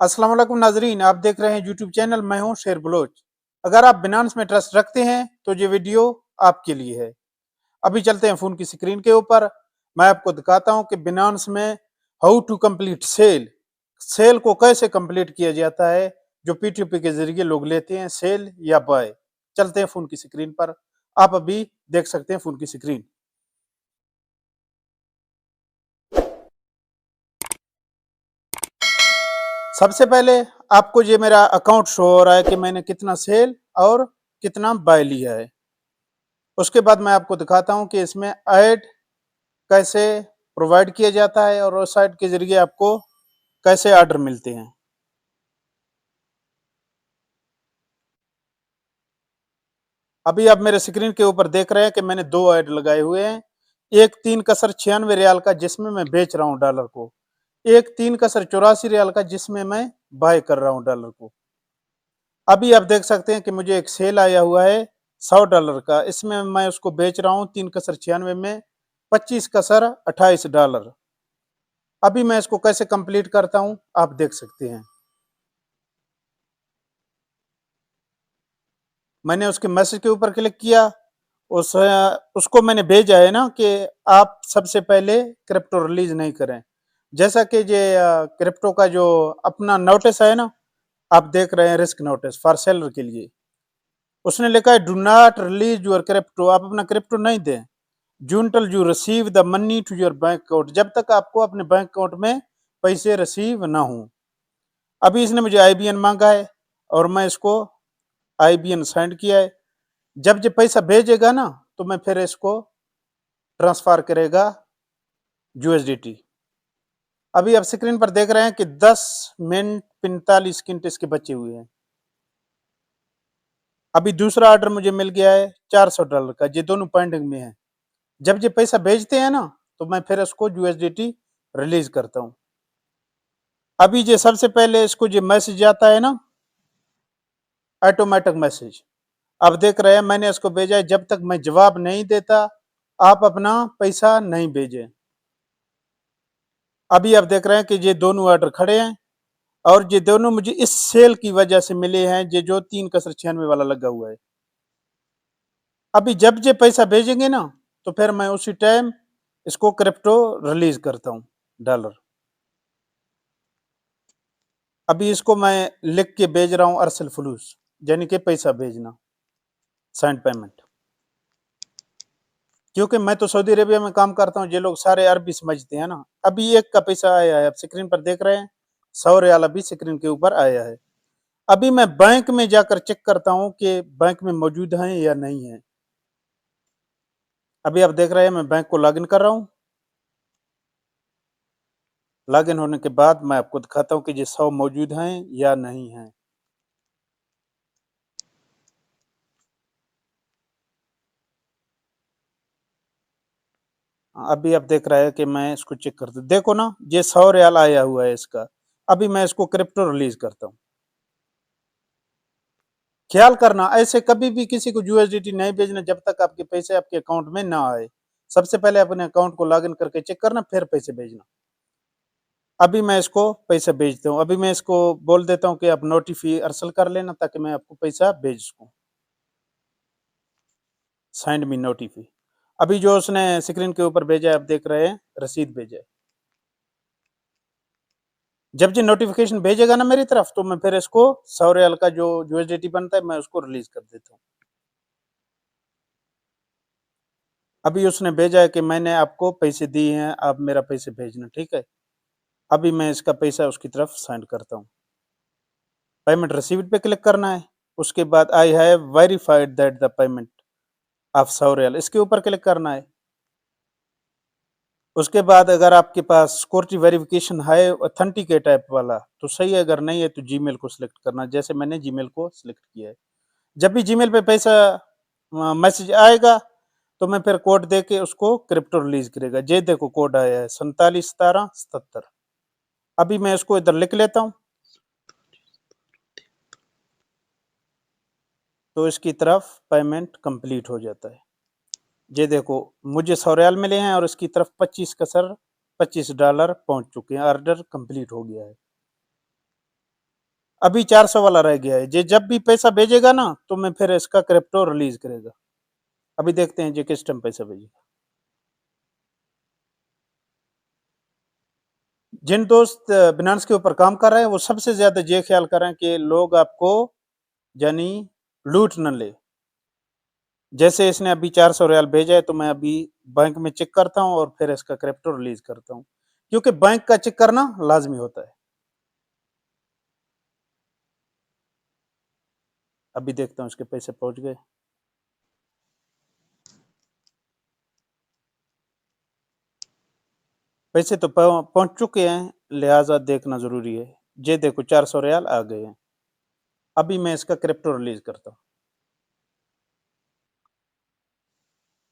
अस्सलाम वालेकुम नाजरीन, आप देख रहे हैं यूट्यूब चैनल। मैं हूं शेर बलोच। अगर आप बिनांस में ट्रस्ट रखते हैं तो ये वीडियो आपके लिए है। अभी चलते हैं फोन की स्क्रीन के ऊपर। मैं आपको दिखाता हूं कि बिनांस में how to complete sell, sell को कैसे कंप्लीट किया जाता है, जो पीटीपी के जरिए लोग लेते हैं, सेल या बाय। चलते हैं फोन की स्क्रीन पर। आप अभी देख सकते हैं फोन की स्क्रीन। सबसे पहले आपको ये मेरा अकाउंट शो हो रहा है कि मैंने कितना सेल और कितना बाय लिया है। उसके बाद मैं आपको दिखाता हूं कि इसमें ऐड कैसे प्रोवाइड किया जाता है और उस साइट के जरिए आपको कैसे ऑर्डर मिलते हैं। अभी आप मेरे स्क्रीन के ऊपर देख रहे हैं कि मैंने दो ऐड लगाए हुए हैं। एक 3 कसर 96 रियाल का जिसमें मैं बेच रहा हूं डॉलर को, एक 3 कसर 84 रियाल का जिसमें मैं बाय कर रहा हूं डॉलर को। अभी आप देख सकते हैं कि मुझे एक सेल आया हुआ है $100 का, इसमें मैं उसको बेच रहा हूँ 3 कसर 96 में 25 कसर 28 डॉलर। अभी मैं इसको कैसे कंप्लीट करता हूँ आप देख सकते हैं। मैंने उसके मैसेज के ऊपर क्लिक किया, उसको मैंने भेजा है ना कि आप सबसे पहले क्रिप्टो रिलीज नहीं करें। जैसा कि ये क्रिप्टो का जो अपना नोटिस है ना, आप देख रहे हैं रिस्क नोटिस फॉर सेलर के लिए, उसने लिखा है do not release your crypto. आप अपना क्रिप्टो नहीं दें until you receive the money to your bank account, जब तक आपको अपने बैंक अकाउंट में पैसे रिसीव ना हो। अभी इसने मुझे आईबीएन मांगा है और मैं इसको आईबीएन सेंड किया है। जब ये पैसा भेजेगा ना तो मैं फिर इसको ट्रांसफर करेगा यूएसडीटी। अभी आप स्क्रीन पर देख रहे हैं कि 10 मिनट 45 सेकंड इसके बचे हुए हैं। अभी दूसरा ऑर्डर मुझे मिल गया है $400 का, ये दोनों पेंडिंग में है। जब ये पैसा भेजते हैं ना तो मैं फिर इसको यूएसडीटी रिलीज करता हूँ। अभी ये सबसे पहले इसको जो मैसेज आता है ना, ऑटोमेटिक मैसेज, अब देख रहे हैं मैंने इसको भेजा है। जब तक मैं जवाब नहीं देता आप अपना पैसा नहीं भेजें। अभी आप देख रहे हैं कि ये दोनों ऑर्डर खड़े हैं और ये दोनों मुझे इस सेल की वजह से मिले हैं, ये जो 3 कसर 96 वाला लगा हुआ है। अभी जब ये पैसा भेजेंगे ना तो फिर मैं उसी टाइम इसको क्रिप्टो रिलीज करता हूँ डॉलर। अभी इसको मैं लिख के भेज रहा हूँ अरसल फलूस, यानी कि पैसा भेजना, सेंड पेमेंट। क्योंकि मैं तो सऊदी अरेबिया में काम करता हूँ, ये लोग सारे अरबी समझते हैं ना। अभी एक का पैसा आया है, आप स्क्रीन पर देख रहे हैं 100 रियाल अभी स्क्रीन के ऊपर आया है। अभी मैं बैंक में जाकर चेक करता हूँ कि बैंक में मौजूद हैं या नहीं है। अभी आप देख रहे हैं मैं बैंक को लॉगिन कर रहा हूँ। लॉगिन होने के बाद मैं आपको दिखाता हूँ कि ये 100 मौजूद हैं या नहीं है। अभी आप देख रहे हैं कि मैं इसको चेक करता हूँ, देखो ना ये 100 रियाल आया हुआ है इसका। अभी मैं इसको क्रिप्टो रिलीज करता हूँ। ख्याल करना ऐसे कभी भी किसी को यूएसडीटी नहीं भेजना जब तक आपके पैसे आपके अकाउंट में ना आए। सबसे पहले अपने अकाउंट को लॉगिन करके चेक करना, फिर पैसे भेजना। अभी मैं इसको पैसा भेजता हूँ। अभी मैं इसको बोल देता हूँ कि आप नोटिफी अरसल कर लेना ताकि मैं आपको पैसा भेज सकूँ। Send me notify. अभी जो उसने स्क्रीन के ऊपर भेजा है आप देख रहे हैं, रसीद भेजा है। जब ये नोटिफिकेशन भेजेगा ना मेरी तरफ तो मैं फिर इसको 100 रियाल का जो यूएसडीटी बनता है मैं उसको रिलीज कर देता हूँ। अभी उसने भेजा है कि मैंने आपको पैसे दिए हैं, आप मेरा पैसे भेजना, ठीक है। अभी मैं इसका पैसा उसकी तरफ सेंड करता हूँ। पेमेंट रिसीव्ड पे क्लिक करना है। उसके बाद I have verified that the payment of 100 रियाल, इसके ऊपर क्लिक करना है। उसके बाद अगर आपके पास सिक्योरिटी वेरिफिकेशन है ऑथेंटिकेट ऐप वाला तो सही है, अगर नहीं है तो जीमेल को सिलेक्ट करना, जैसे मैंने जीमेल को सिलेक्ट किया है। जब भी जीमेल पे पैसा मैसेज आएगा तो मैं फिर कोड दे के उसको क्रिप्टो रिलीज करेगा। ये देखो कोड आया है 471777। अभी मैं इसको इधर लिख लेता हूँ तो इसकी तरफ पेमेंट कंप्लीट हो जाता है। ये देखो मुझे 100 रियाल मिले हैं और इसकी तरफ 25 कसर 25 डॉलर पहुंच चुके हैं। ऑर्डर कंप्लीट हो गया है। अभी 400 वाला रह गया है। ये जब भी पैसा भेजेगा ना तो मैं फिर इसका क्रिप्टो रिलीज करेगा। अभी देखते हैं ये किस टाइम पैसा भेजेगा। जिन दोस्त बिनांस के ऊपर काम कर रहे हैं वो सबसे ज्यादा ये ख्याल करें कि लोग आपको यानी लूट न ले। जैसे इसने अभी 400 रियाल भेजा है तो मैं अभी बैंक में चेक करता हूँ और फिर इसका क्रिप्टो रिलीज करता हूँ, क्योंकि बैंक का चेक करना लाजमी होता है। अभी देखता हूँ इसके पैसे पहुंच गए। पैसे तो पहुंच चुके हैं, लिहाजा देखना जरूरी है। ये देखो 400 रियाल आ गए हैं। अभी मैं इसका क्रिप्टो रिलीज करता हूँ।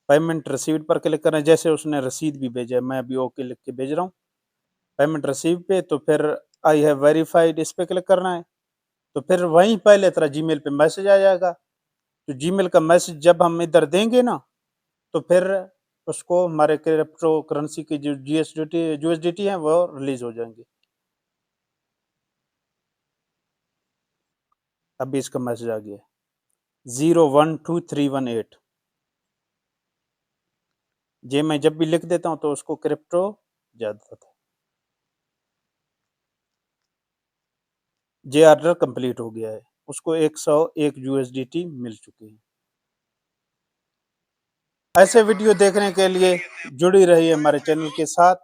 पेमेंट रिसीव्ड पर क्लिक करें। जैसे उसने रसीद भी भेजा है, मैं अभी ओके लिख के भेज रहा हूँ पेमेंट रिसीव पे। तो फिर आई हैव वेरीफाइड इस पे क्लिक करना है। तो फिर वहीं पहले तरह जीमेल पे मैसेज आ जाएगा। तो जीमेल का मैसेज जब हम इधर देंगे ना तो फिर उसको हमारे क्रिप्टो करेंसी की जो यूएसडीटी है वो रिलीज हो जाएंगे। अभी इसका मैसेज आ गया 012318। ये मैं जब भी लिख देता हूँ तो उसको क्रिप्टो जाता था। ये ऑर्डर कंप्लीट हो गया है, उसको 101 यूएसडीटी मिल चुकी है। ऐसे वीडियो देखने के लिए जुड़ी रहिए हमारे चैनल के साथ।